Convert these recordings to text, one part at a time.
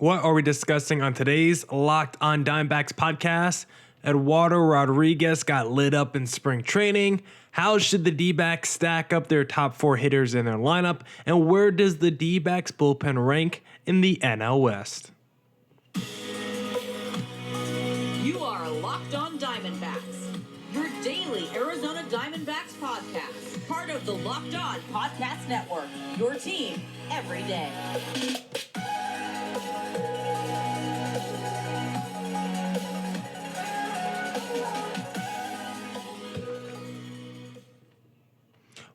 What are we discussing on today's Locked on Diamondbacks podcast? Eduardo Rodriguez got lit up in spring training. How should the Dbacks stack up their top four hitters in their lineup? And where does the Dbacks bullpen rank in the NL West? You are Locked on Diamondbacks, your daily Arizona Diamondbacks podcast. Part of the Locked on Podcast Network, your team every day.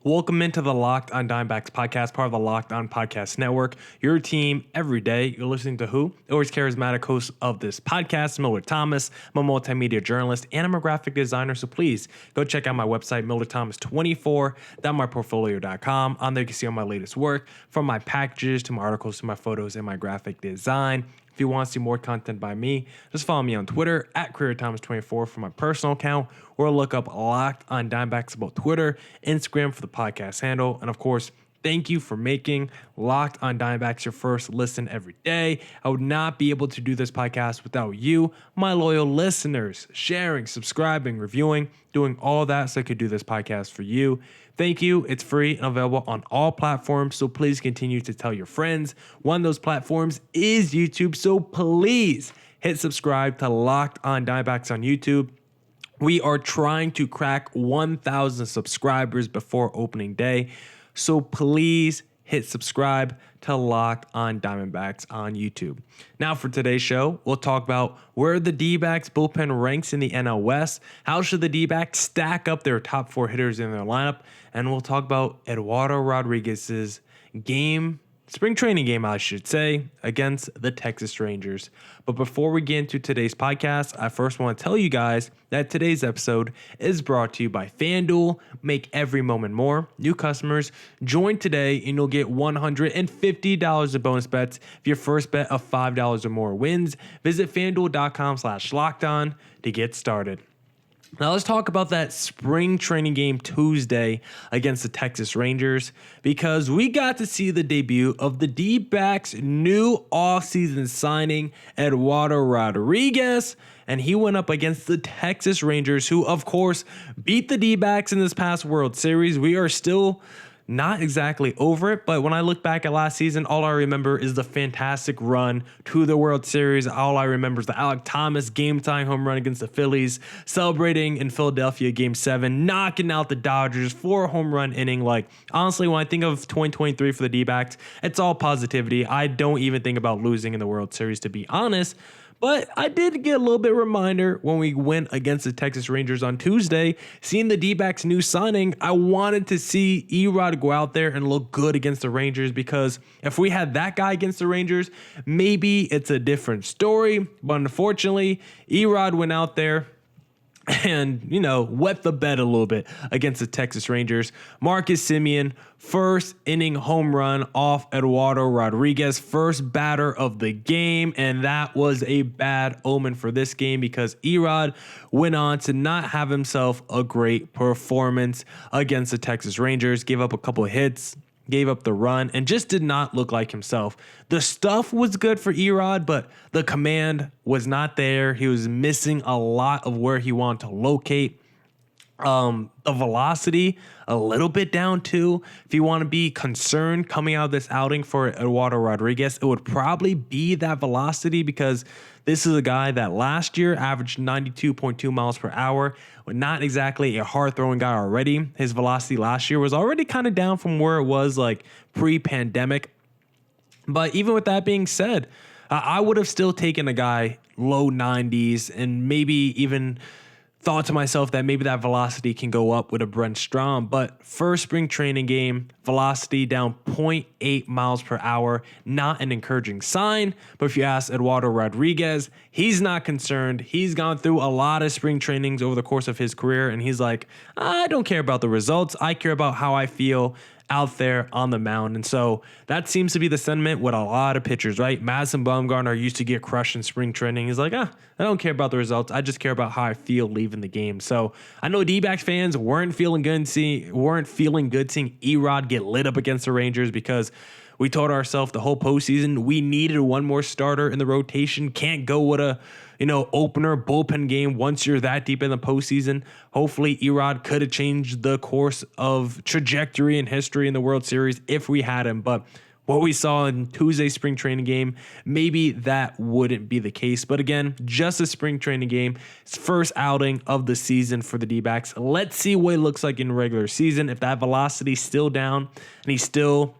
Welcome into the Locked on Diamondbacks podcast, part of the Locked on Podcast Network. Your team every day. You're listening to who? The always charismatic host of this podcast, Millard Thomas. I'm a multimedia journalist and I'm a graphic designer. So please go check out my website, MillardThomas24.myportfolio.com. On there you can see all my latest work, from my packages to my articles to my photos and my graphic design. If you want to see more content by me, just follow me on Twitter at CareerThomas24 for my personal account, or look up Locked on Diamondbacks about Twitter, Instagram for the podcast handle. And of course, thank you for making Locked on Diamondbacks your first listen every day. I would not be able to do this podcast without you, my loyal listeners, sharing, subscribing, reviewing, doing all that so I could do this podcast for you. Thank you. It's free and available on all platforms, so please continue to tell your friends. One of those platforms is YouTube, so please hit subscribe to Locked on Diamondbacks on YouTube. We are trying to crack 1,000 subscribers before opening day, so please hit subscribe to Locked on Diamondbacks on YouTube. Now for today's show, we'll talk about where the Dbacks bullpen ranks in the NL West, how should the Dbacks stack up their top four hitters in their lineup, and we'll talk about Eduardo Rodriguez's spring training game, I should say, against the Texas Rangers. But before we get into today's podcast, I first want to tell you guys that today's episode is brought to you by FanDuel. Make every moment more. New customers, join today and you'll get $150 in bonus bets if your first bet of $5 or more wins. Visit FanDuel.com/lockedon to get started. Now let's talk about that spring training game Tuesday against the Texas Rangers, because we got to see the debut of the D-backs' new offseason signing, Eduardo Rodriguez, and he went up against the Texas Rangers, who of course beat the D-backs in this past World Series. We are still not exactly over it, but when I look back at last season, all I remember is the fantastic run to the World Series. All I remember is the Alek Thomas game-tying home run against the Phillies, celebrating in Philadelphia Game 7, knocking out the Dodgers, 4 home run inning. Like, honestly, when I think of 2023 for the D-backs, it's all positivity. I don't even think about losing in the World Series, to be honest. But I did get a little bit of a reminder when we went against the Texas Rangers on Tuesday. Seeing the D-backs' new signing, I wanted to see Erod go out there and look good against the Rangers, because if we had that guy against the Rangers, maybe it's a different story. But unfortunately, Erod went out there and, wet the bed a little bit against the Texas Rangers. Marcus Semien, first inning home run off Eduardo Rodriguez, first batter of the game, and that was a bad omen for this game, because Erod went on to not have himself a great performance against the Texas Rangers, gave up a couple of hits, gave up the run, and just did not look like himself. The stuff was good for Erod, but the command was not there. He was missing a lot of where he wanted to locate. The velocity a little bit down too. If you want to be concerned coming out of this outing for Eduardo Rodriguez, it would probably be that velocity, because this is a guy that last year averaged 92.2 miles per hour. Not exactly a hard-throwing guy already. His velocity last year was already kind of down from where it was like pre-pandemic. But even with that being said, I would have still taken a guy low 90s, and maybe even thought to myself that maybe that velocity can go up with a Brent Strom. But first spring training game, velocity down 0.8 miles per hour, not an encouraging sign. But if you ask Eduardo Rodriguez, he's not concerned. He's gone through a lot of spring trainings over the course of his career, and he's like, I don't care about the results. I care about how I feel out there on the mound. And so that seems to be the sentiment with a lot of pitchers, right? Madison Bumgarner used to get crushed in spring training. He's like, I don't care about the results. I just care about how I feel leaving the game. So I know D-backs fans weren't feeling good seeing Erod get lit up against the Rangers, because We told ourselves the whole postseason we needed one more starter in the rotation. Can't go with a opener bullpen game once you're that deep in the postseason. Hopefully, Erod could have changed the course of trajectory and history in the World Series if we had him. But what we saw in Tuesday's spring training game, maybe that wouldn't be the case. But again, just a spring training game. It's first outing of the season for the D-backs. Let's see what it looks like in regular season. If that velocity's still down and he's still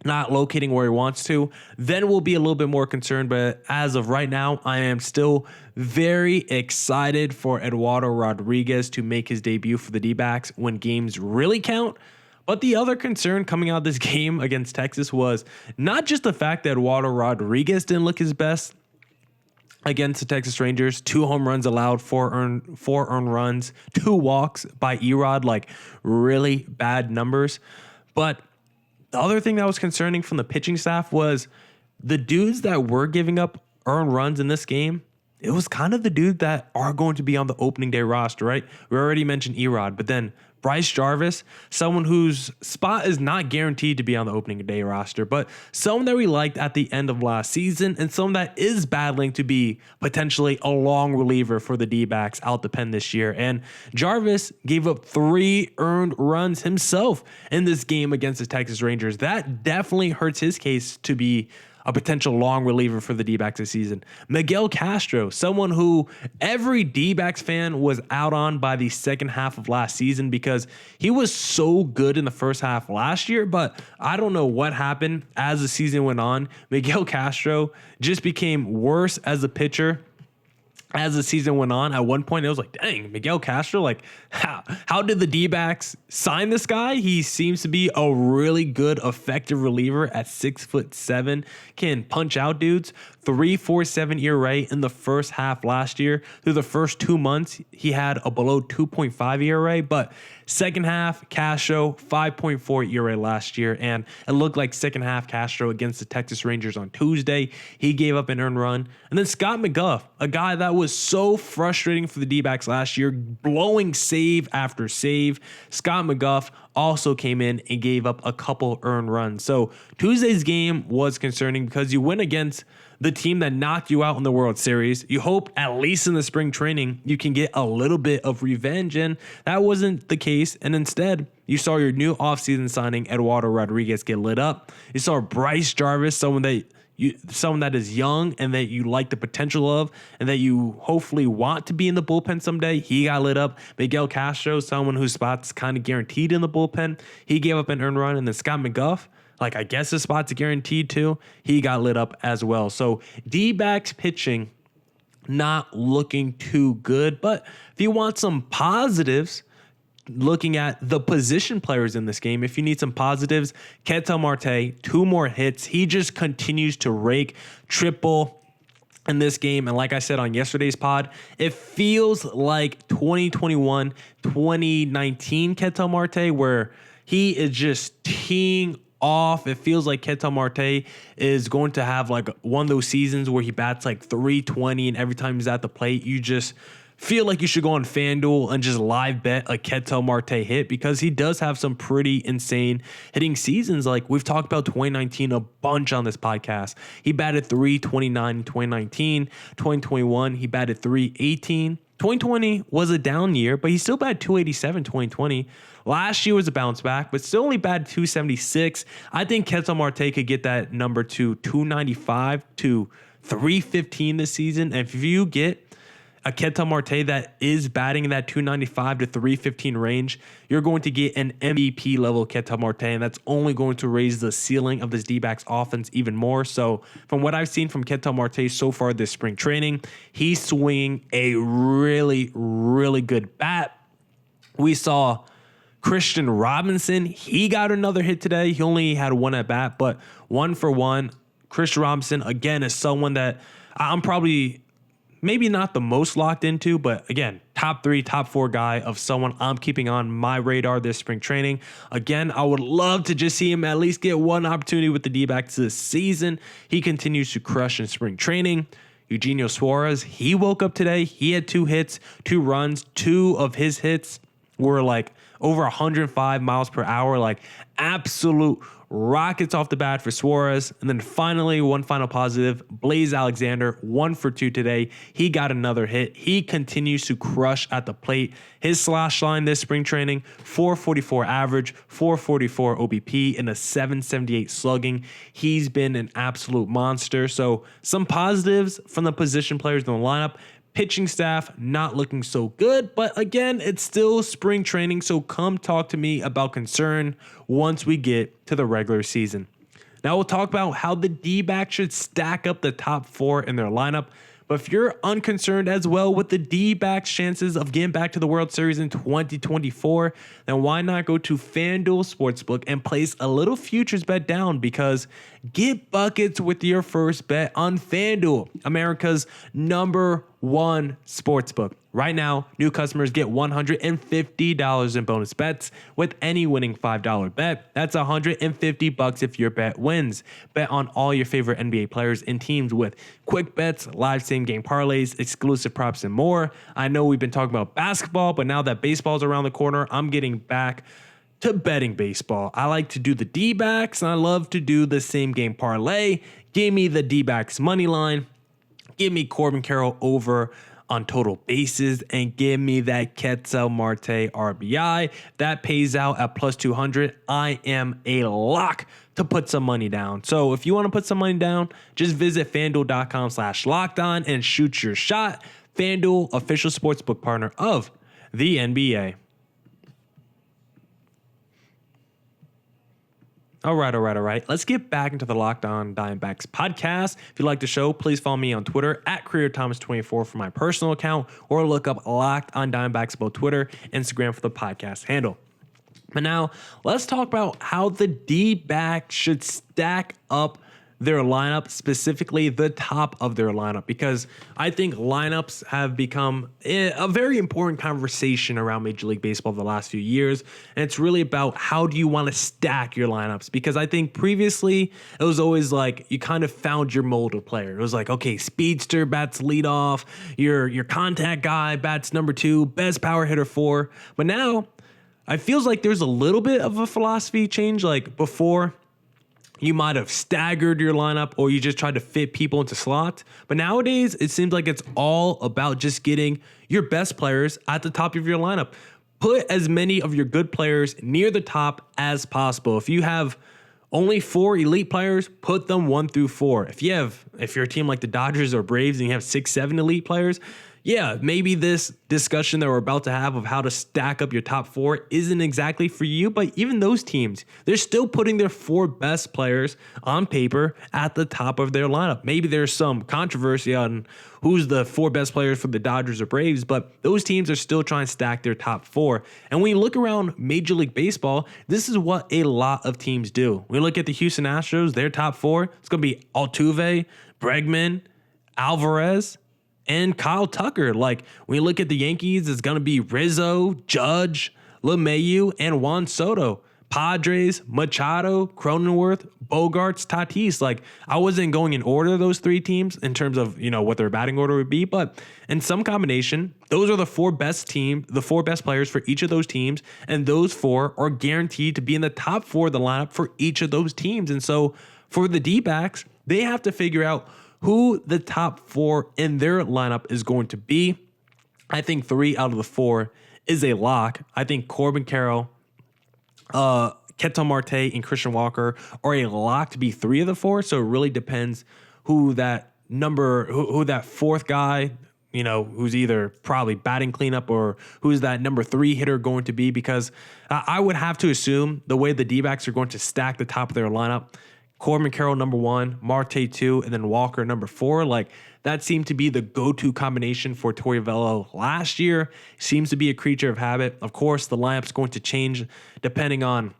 not locating where he wants to, then we'll be a little bit more concerned. But as of right now, I am still very excited for Eduardo Rodriguez to make his debut for the D-backs when games really count. But the other concern coming out of this game against Texas was not just the fact that Eduardo Rodriguez didn't look his best against the Texas Rangers. 2 home runs allowed, 4 earned runs, 2 walks by Erod, like really bad numbers. But the other thing that was concerning from the pitching staff was the dudes that were giving up earned runs in this game. It was kind of the dudes that are going to be on the opening day roster, right? We already mentioned Erod, but then Bryce Jarvis, someone whose spot is not guaranteed to be on the opening day roster, but someone that we liked at the end of last season and someone that is battling to be potentially a long reliever for the D-backs out the pen this year. And Jarvis gave up 3 earned runs himself in this game against the Texas Rangers. That definitely hurts his case to be a potential long reliever for the D-backs this season. Miguel Castro, someone who every D-backs fan was out on by the second half of last season because he was so good in the first half last year, but I don't know what happened as the season went on. Miguel Castro just became worse as a pitcher as the season went on. At one point, it was like, dang, Miguel Castro, like, how did the D-backs sign this guy? He seems to be a really good, effective reliever at 6'7", can punch out dudes. 3.47 ERA in the first half last year. Through the first 2 months, he had a below 2.5 ERA, but second half, Castro, 5.4 ERA last year, and it looked like second half Castro against the Texas Rangers on Tuesday. He gave up an earned run. And then Scott McGough, a guy that was so frustrating for the D-backs last year, blowing save after save. Scott McGough also came in and gave up a couple earned runs. So Tuesday's game was concerning because you went against the team that knocked you out in the World Series. You hope at least in the spring training you can get a little bit of revenge, and that wasn't the case. And instead, you saw your new offseason signing, Eduardo Rodriguez, get lit up. You saw Bryce Jarvis, someone that is young and that you like the potential of and that you hopefully want to be in the bullpen someday. He got lit up. Miguel Castro, someone whose spot's kind of guaranteed in the bullpen. He gave up an earned run. And then Scott McGough, like, I guess his spot's guaranteed too. He got lit up as well. So D-backs pitching not looking too good. But if you want some positives, looking at the position players in this game, if you need some positives, Ketel Marte, 2 more hits. He just continues to rake triple in this game. And like I said on yesterday's pod, it feels like 2021, 2019 Ketel Marte, where he is just teeing off. It feels like Ketel Marte is going to have like one of those seasons where he bats like 320 and every time he's at the plate, you just feel like you should go on FanDuel and just live bet a Ketel Marte hit because he does have some pretty insane hitting seasons. Like we've talked about 2019 a bunch on this podcast. He batted 329 in 2019. 2021, he batted 318. 2020 was a down year, but he still batted 287 2020. Last year was a bounce back, but still only batted 276. I think Ketel Marte could get that number to 295 to 315 this season. And if you get a Ketel Marte that is batting in that 295 to 315 range, you're going to get an MVP level Ketel Marte, and that's only going to raise the ceiling of this D-backs offense even more. So from what I've seen from Ketel Marte so far this spring training, he's swinging a really, really good bat. We saw Christian Robinson. He got another hit today. He only had 1 at bat, but 1 for 1. Christian Robinson, again, is someone that I'm probably maybe not the most locked into, but again, top 3, top 4 guy of someone I'm keeping on my radar this spring training. Again, I would love to just see him at least get one opportunity with the D-backs this season. He continues to crush in spring training. Eugenio Suarez, he woke up today. He had 2 hits, 2 runs. 2 of his hits were like over 105 miles per hour, like absolute rockets off the bat for Suarez. And then finally, one final positive, Blaze Alexander, 1 for 2 today. He got another hit. He continues to crush at the plate. His slash line this spring training, 444 average, 444 OBP, and a 778 slugging. He's been an absolute monster. So some positives from the position players in the lineup. Pitching staff not looking so good, but again, it's still spring training, so come talk to me about concern once we get to the regular season. Now we'll talk about how the D-backs should stack up the top 4 in their lineup. But if you're unconcerned as well with the D-backs' chances of getting back to the World Series in 2024, then why not go to FanDuel Sportsbook and place a little futures bet down, because get buckets with your first bet on FanDuel, America's #1 sportsbook. Right now, new customers get $150 in bonus bets with any winning $5 bet. That's $150 if your bet wins. Bet on all your favorite NBA players and teams with quick bets, live same-game parlays, exclusive props, and more. I know we've been talking about basketball, but now that baseball's around the corner, I'm getting back to betting baseball. I like to do the D-backs, and I love to do the same-game parlay. Give me the D-backs money line. Give me Corbin Carroll over on total bases, and give me that Ketel Marte RBI. That pays out at plus 200. I am a lock to put some money down. So if you want to put some money down, just visit FanDuel.com/lockedon and shoot your shot. FanDuel, official sportsbook partner of the NBA. All right. Let's get back into the Locked On Diamondbacks podcast. If you like the show, please follow me on Twitter at CareerThomas24 for my personal account, or look up Locked On Diamondbacks both Twitter, Instagram for the podcast handle. But now let's talk about how the D-backs should stack up their lineup, specifically the top of their lineup, because I think lineups have become a very important conversation around Major League Baseball the last few years. And it's really about how do you want to stack your lineups, because I think previously it was always like you kind of found your mold of player. It was like, okay, speedster bats leadoff, your contact guy bats number 2, best power hitter 4. But now I feels like there's a little bit of a philosophy change. Like before, you might have staggered your lineup or you just tried to fit people into slots. But nowadays, it seems like it's all about just getting your best players at the top of your lineup. Put as many of your good players near the top as possible. If you have only 4 elite players, put them 1 through 4. If you're a team like the Dodgers or Braves and you have 6, 7 elite players, yeah, maybe this discussion that we're about to have of how to stack up your top 4 isn't exactly for you, but even those teams, they're still putting their 4 best players on paper at the top of their lineup. Maybe there's some controversy on who's the 4 best players for the Dodgers or Braves, but those teams are still trying to stack their top 4. And when you look around Major League Baseball, this is what a lot of teams do. When you look at the Houston Astros, their top 4, it's going to be Altuve, Bregman, Alvarez, and Kyle Tucker. Like when you look at the Yankees, it's going to be Rizzo, Judge, LeMahieu, and Juan Soto. Padres, Machado, Cronenworth, Bogarts, Tatis. Like I wasn't going in order of those 3 teams in terms of, what their batting order would be, but in some combination, those are the 4 best players for each of those teams, and those 4 are guaranteed to be in the top 4 of the lineup for each of those teams. And so for the D-backs, they have to figure out who the top 4 in their lineup is going to be. I think 3 out of the 4 is a lock. I think Corbin Carroll, Ketel Marte, and Christian Walker are a lock to be 3 of the 4. So it really depends who that 4th guy, who's either probably batting cleanup or who's that number 3 hitter going to be, because I would have to assume the way the D-backs are going to stack the top of their lineup, Corbin Carroll number 1, Marte 2, and then Walker number 4. Like that seemed to be the go-to combination for Torey Velo last year. Seems to be a creature of habit. Of course, the lineup's going to change depending on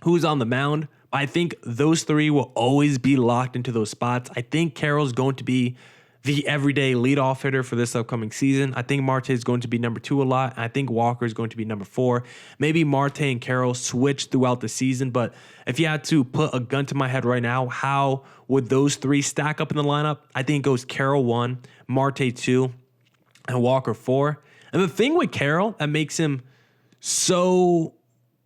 who's on the mound. I think those 3 will always be locked into those spots. I think Carroll's going to be the everyday leadoff hitter for this upcoming season. I think Marte is going to be number 2 a lot. And I think Walker is going to be number 4. Maybe Marte and Carroll switch throughout the season. But if you had to put a gun to my head right now, how would those 3 stack up in the lineup? I think it goes Carroll 1, Marte 2, and Walker 4. And the thing with Carroll that makes him so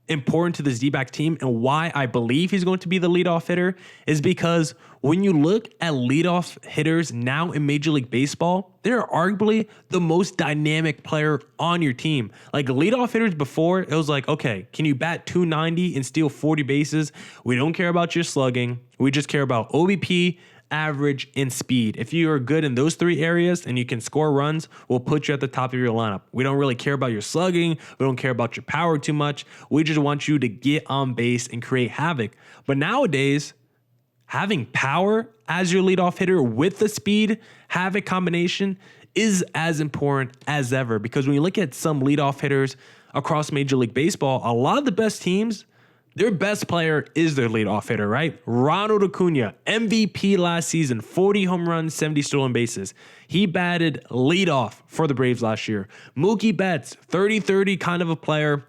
important to this D-back team and why I believe he's going to be the leadoff hitter is because when you look at leadoff hitters now in Major League Baseball, they're arguably the most dynamic player on your team. Like leadoff hitters before, it was like, okay, can you bat 290 and steal 40 bases? We don't care about your slugging. We just care about OBP, average, and speed. If you are good in those three areas and you can score runs, we'll put you at the top of your lineup. We don't really care about your slugging. We don't care about your power too much. We just want you to get on base and create havoc. But nowadays, having power as your leadoff hitter with the speed havoc combination is as important as ever, because when you look at some leadoff hitters across Major League Baseball, a lot of the best teams, their best player is their leadoff hitter, right? Ronald Acuna, MVP last season, 40 home runs, 70 stolen bases. He batted leadoff for the Braves last year. Mookie Betts, 30-30 kind of a player.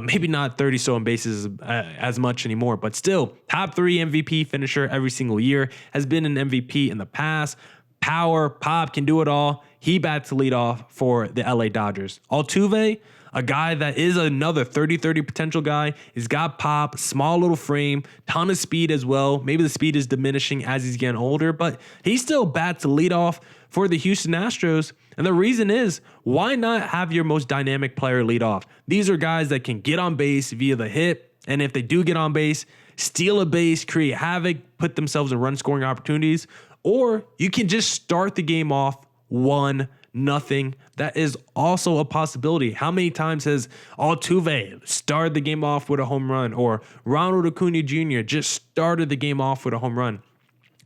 Maybe not 30 stolen bases as much anymore, but still top 3 MVP finisher every single year. Has been an MVP in the past. Power, pop, can do it all. He bats leadoff for the LA Dodgers. Altuve, a guy that is another 30-30 potential guy. He's got pop, small little frame, ton of speed as well. Maybe the speed is diminishing as he's getting older, but he still bats leadoff for the Houston Astros. And the reason is, why not have your most dynamic player lead off? These are guys that can get on base via the hit, and if they do get on base, steal a base, create havoc, put themselves in run scoring opportunities, or you can just start the game off 1-0. That is also a possibility. How many times has Altuve started the game off with a home run, or Ronald Acuna Jr. just started the game off with a home run?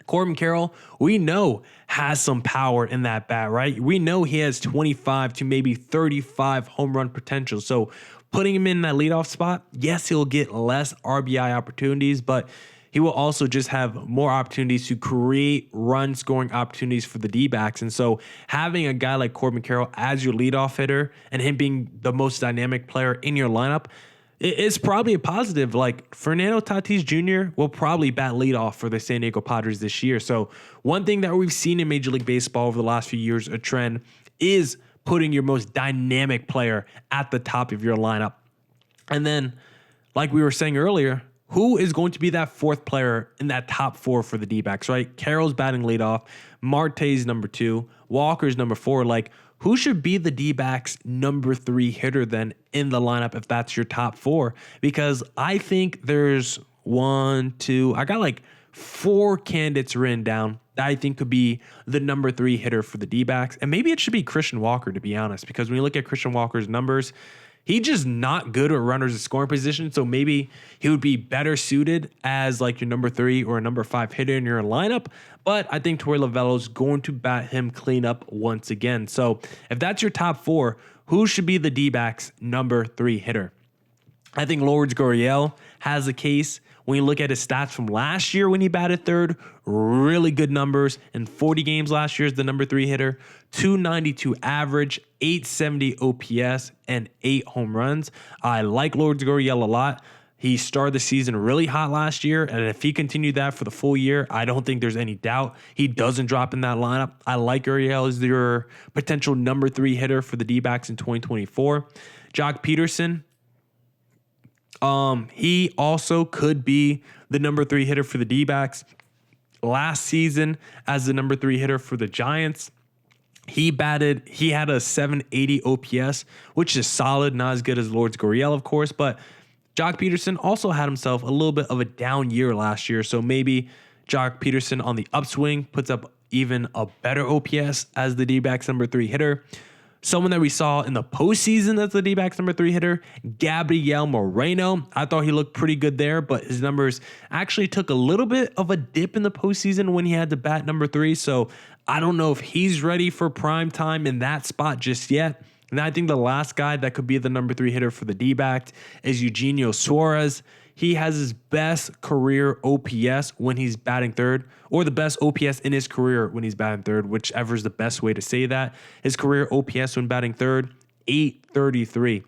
Corbin Carroll, we know, has some power in that bat, right? We know he has 25 to maybe 35 home run potential. So putting him in that leadoff spot, yes, he'll get less RBI opportunities, but he will also just have more opportunities to create run scoring opportunities for the D-backs. And so having a guy like Corbin Carroll as your leadoff hitter and him being the most dynamic player in your lineup, it's probably a positive. Like Fernando Tatis Jr. will probably bat leadoff for the San Diego Padres this year. So one thing that we've seen in Major League Baseball over the last few years, a trend, is putting your most dynamic player at the top of your lineup. And then, like we were saying earlier, who is going to be that fourth player in that top 4 for the D-backs, right? Carroll's batting leadoff, Marte's number 2, Walker's number 4. Like, who should be the D-backs number 3 hitter then in the lineup if that's your top 4? Because I think there's I got like 4 candidates written down that I think could be the number 3 hitter for the D-backs. And maybe it should be Christian Walker, to be honest, because when you look at Christian Walker's numbers, he's just not good at runners in scoring position. So maybe he would be better suited as like your number 3 or a number 5 hitter in your lineup. But I think Torey Lovullo's going to bat him clean up once again. So if that's your top 4, who should be the D-backs number 3 hitter? I think Lourdes Gurriel has a case. When you look at his stats from last year when he batted third, really good numbers. In 40 games last year as the number 3 hitter, 292 average, 870 OPS, and 8 home runs. I like Lourdes Gurriel a lot. He started the season really hot last year, and if he continued that for the full year, I don't think there's any doubt he doesn't drop in that lineup. I like Gurriel as your potential number 3 hitter for the D-backs in 2024. Jock Peterson, he also could be the number 3 hitter for the D-backs. Last season, as the number 3 hitter for the Giants, he had a 780 OPS, which is solid, not as good as Lourdes Gurriel, of course, but Jock Peterson also had himself a little bit of a down year last year. So maybe Jock Peterson on the upswing puts up even a better OPS as the D-backs number 3 hitter. Someone that we saw in the postseason as the D-backs number 3 hitter, Gabriel Moreno. I thought he looked pretty good there, but his numbers actually took a little bit of a dip in the postseason when he had to bat number 3. So I don't know if he's ready for prime time in that spot just yet. And I think the last guy that could be the number 3 hitter for the D-backs is Eugenio Suarez. He has his best career OPS when he's batting third, or the best OPS in his career when he's batting third, whichever is the best way to say that. His career OPS when batting third, 833.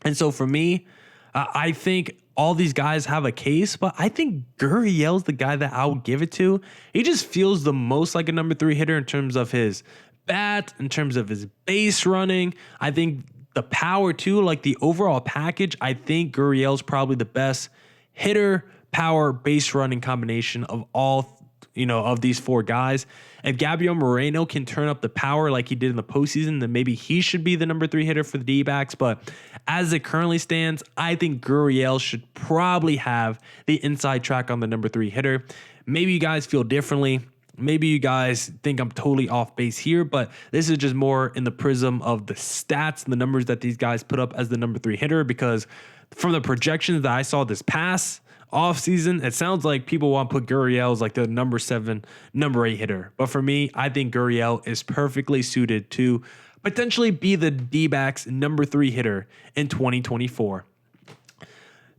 And so for me, I think all these guys have a case, but I think Gurriel's the guy that I would give it to. He just feels the most like a number 3 hitter in terms of his bat, in terms of his base running. I think the power too, like the overall package, I think Gurriel's probably the best hitter, power, base running combination of all, of these four guys. If Gabriel Moreno can turn up the power like he did in the postseason, then maybe he should be the number 3 hitter for the D-backs. But as it currently stands, I think Gurriel should probably have the inside track on the number 3 hitter. Maybe you guys feel differently. Maybe you guys think I'm totally off base here, but this is just more in the prism of the stats and the numbers that these guys put up as the number 3 hitter, because from the projections that I saw this past offseason, it sounds like people want to put Gurriel as like the number 7, number 8 hitter. But for me, I think Gurriel is perfectly suited to potentially be the D-backs number 3 hitter in 2024.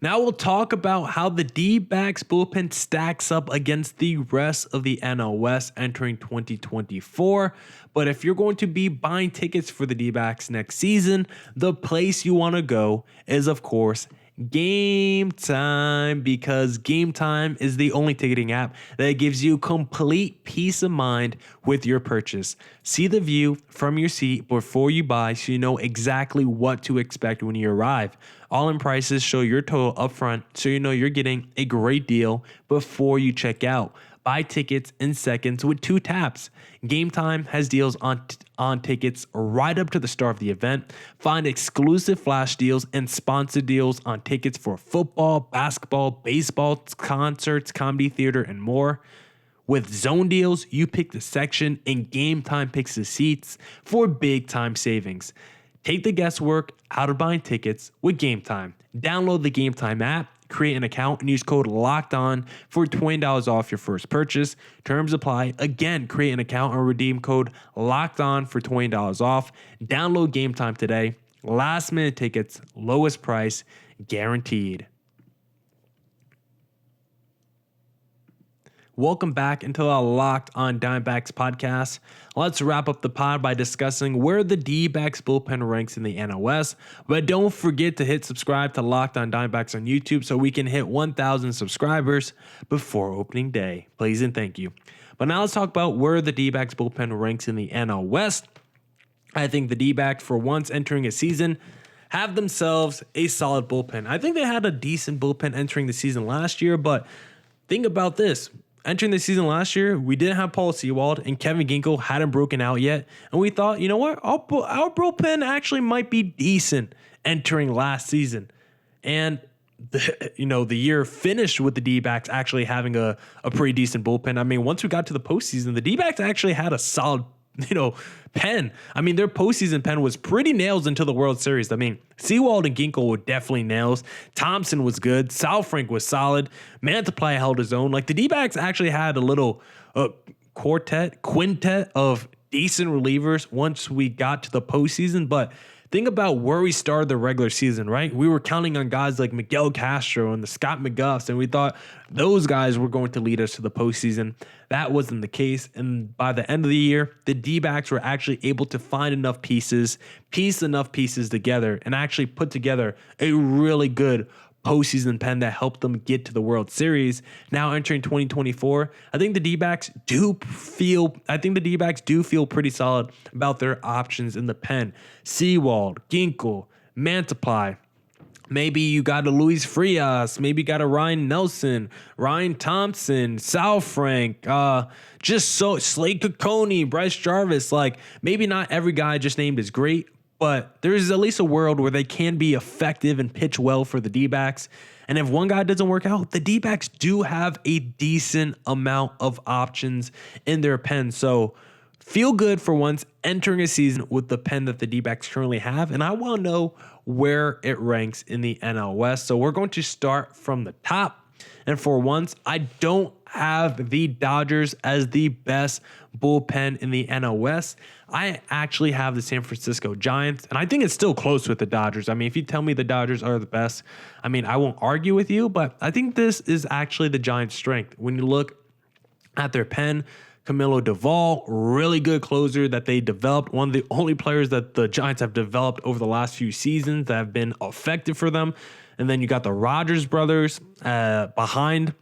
Now we'll talk about how the D-backs bullpen stacks up against the rest of the NL West entering 2024. But if you're going to be buying tickets for the D-backs next season, the place you want to go is, of course, Game Time, because Game Time is the only ticketing app that gives you complete peace of mind with your purchase. See the view from your seat before you buy so you know exactly what to expect when you arrive. All-in prices show your total upfront so you know you're getting a great deal before you check out. Buy tickets in seconds with 2 taps. Game Time has deals on tickets right up to the start of the event. Find exclusive flash deals and sponsored deals on tickets for football, basketball, baseball, concerts, comedy, theater, and more. With zone deals, you pick the section and Game Time picks the seats for big time savings. Take the guesswork out of buying tickets with Game Time. Download the Game Time app, create an account, and use code LOCKEDON for $20 off your first purchase. Terms apply. Again, create an account and redeem code LOCKEDON for $20 off. Download Game Time today. Last minute tickets, lowest price, guaranteed. Welcome back into the Locked on Diamondbacks podcast. Let's wrap up the pod by discussing where the D-backs bullpen ranks in the NL West. But don't forget to hit subscribe to Locked on Diamondbacks on YouTube so we can hit 1,000 subscribers before opening day. Please and thank you. But now let's talk about where the D-backs bullpen ranks in the NL West. I think the D-backs, for once entering a season, have themselves a solid bullpen. I think they had a decent bullpen entering the season last year, but think about this. Entering the season last year, we didn't have Paul Sewald, and Kevin Ginkel hadn't broken out yet. And we thought, you know what? Our bullpen actually might be decent entering last season. And the year finished with the D-backs actually having a pretty decent bullpen. I mean, once we got to the postseason, the D-backs actually had a solid pen. I mean, their postseason pen was pretty nails until the World Series. I mean, Sewald and Ginkel were definitely nails. Thompson was good. Sal Frank was solid. Mantiply held his own. Like, the D-backs actually had a little quintet of decent relievers once we got to the postseason. But think about where we started the regular season, right? We were counting on guys like Miguel Castro and the Scott McGuffs, and we thought those guys were going to lead us to the postseason. That wasn't the case, and by the end of the year, the D-backs were actually able to find enough pieces, piece enough pieces together, and actually put together a really good postseason pen that helped them get to the World Series. Now entering 2024, I think the D-backs do feel pretty solid about their options in the pen. Sewald, Ginkel, Mantiply. Maybe you got a Luis Frias. Maybe you got a Ryan Nelson, Ryan Thompson, Sal Frank, Slade Cocconi, Bryce Jarvis. Like, maybe not every guy I just named is great, but there's at least a world where they can be effective and pitch well for the D-backs. And if one guy doesn't work out, the D-backs do have a decent amount of options in their pen. So feel good for once entering a season with the pen that the D-backs currently have. And I want to know where it ranks in the NL West. So we're going to start from the top. And for once, I don't have the Dodgers as the best bullpen in the NL West. I actually have the San Francisco Giants, and I think it's still close with the Dodgers. I mean, if you tell me the Dodgers are the best, I mean, I won't argue with you, but I think this is actually the Giants' strength. When you look at their pen, Camilo Doval, really good closer that they developed. One of the only players that the Giants have developed over the last few seasons that have been effective for them. And then you got the Rogers brothers behind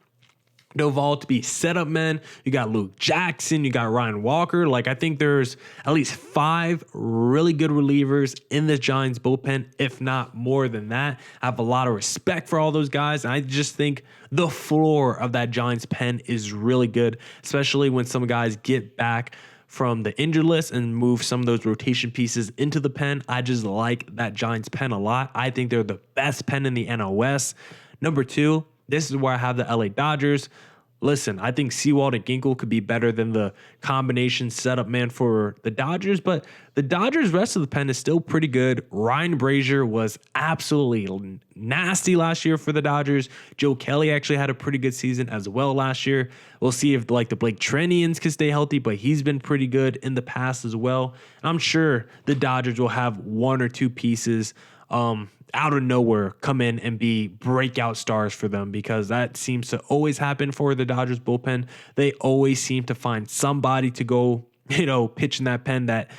Doval to be setup men. You got Luke Jackson. You got Ryan Walker. Like, I think there's at least 5 really good relievers in the Giants bullpen, if not more than that. I have a lot of respect for all those guys. And I just think the floor of that Giants pen is really good, especially when some guys get back from the injured list and move some of those rotation pieces into the pen. I just like that Giants pen a lot. I think they're the best pen in the NL West. Number 2, this is where I have the LA Dodgers. Listen, I think Sewald and Ginkel could be better than the combination setup man for the Dodgers, but the Dodgers' rest of the pen is still pretty good. Ryan Brazier was absolutely nasty last year for the Dodgers. Joe Kelly actually had a pretty good season as well last year. We'll see if like the Blake Trenians can stay healthy, but he's been pretty good in the past as well. And I'm sure the Dodgers will have 1 or 2 pieces out of nowhere come in and be breakout stars for them, because that seems to always happen for the Dodgers bullpen. They always seem to find somebody to go, pitch in that pen that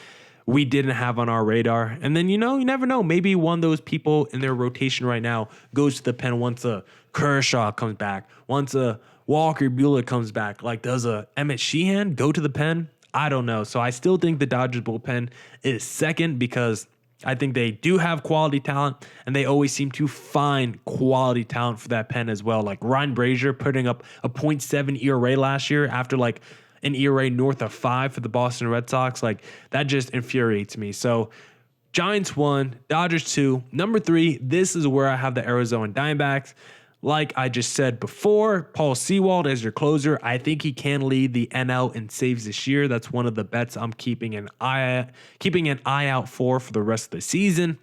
we didn't have on our radar. And then, you never know. Maybe one of those people in their rotation right now goes to the pen once a Kershaw comes back, once a Walker Buehler comes back. Like, does a Emmett Sheehan go to the pen? I don't know. So I still think the Dodgers bullpen is second, because I think they do have quality talent, and they always seem to find quality talent for that pen as well. Like Ryan Brazier putting up a .7 ERA last year after like an ERA north of 5 for the Boston Red Sox. Like, that just infuriates me. So Giants 1, Dodgers 2. Number 3, this is where I have the Arizona Diamondbacks. Like I just said before, Paul Sewald as your closer. I think he can lead the NL in saves this year. That's one of the bets I'm keeping an eye out for the rest of the season.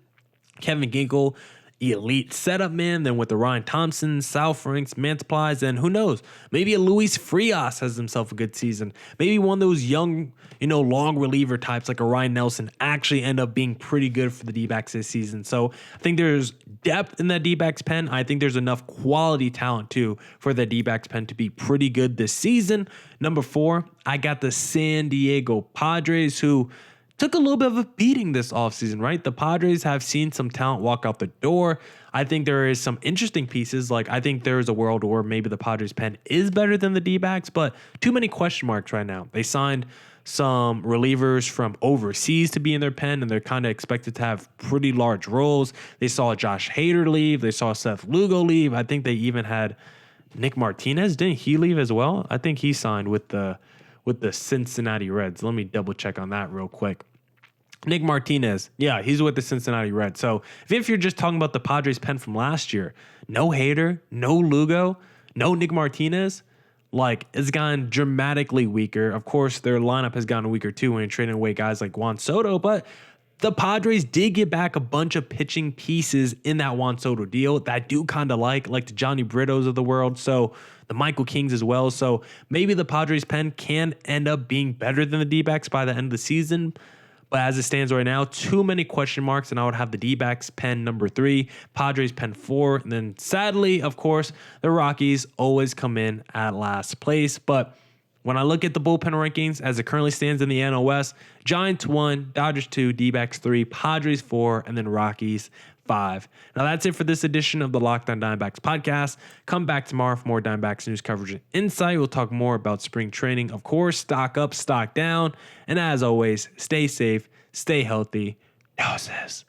Kevin Ginkel, elite setup man. Then with the Ryan Thompson, Sal Franks, Mantiplies, and who knows, maybe a Luis Frias has himself a good season. Maybe one of those young, long reliever types like a Ryan Nelson actually end up being pretty good for the Dbacks this season. So I think there's depth in that Dbacks pen. I think there's enough quality talent too for the Dbacks pen to be pretty good this season. Number 4, I got the San Diego Padres, who took a little bit of a beating this offseason, right? The Padres have seen some talent walk out the door. I think there is some interesting pieces. Like, I think there is a world where maybe the Padres pen is better than the D-backs, but too many question marks right now. They signed some relievers from overseas to be in their pen, and they're kind of expected to have pretty large roles. They saw Josh Hader leave. They saw Seth Lugo leave. I think they even had Nick Martinez. Didn't he leave as well? I think he signed with the Cincinnati Reds. Let me double check on that real quick. Nick Martinez, yeah, he's with the Cincinnati Reds. So if you're just talking about the Padres pen from last year, no Hader, no Lugo, no Nick Martinez, like, it's gotten dramatically weaker. Of course, their lineup has gotten weaker too when you're trading away guys like Juan Soto, but the Padres did get back a bunch of pitching pieces in that Juan Soto deal that I do kind of like the Johnny Brito's of the world, so the Michael Kings as well. So maybe the Padres pen can end up being better than the D-backs by the end of the season. But as it stands right now, too many question marks, and I would have the D-backs pen number 3, Padres pen 4, and then sadly, of course, the Rockies always come in at last place. But when I look at the bullpen rankings as it currently stands in the NL West, Giants 1, Dodgers 2, D-backs 3, Padres 4, and then Rockies 5. Now that's it for this edition of the Locked On Diamondbacks podcast. Come back tomorrow for more Diamondbacks news coverage and insight. We'll talk more about spring training. Of course, stock up, stock down. And as always, stay safe, stay healthy. Doses.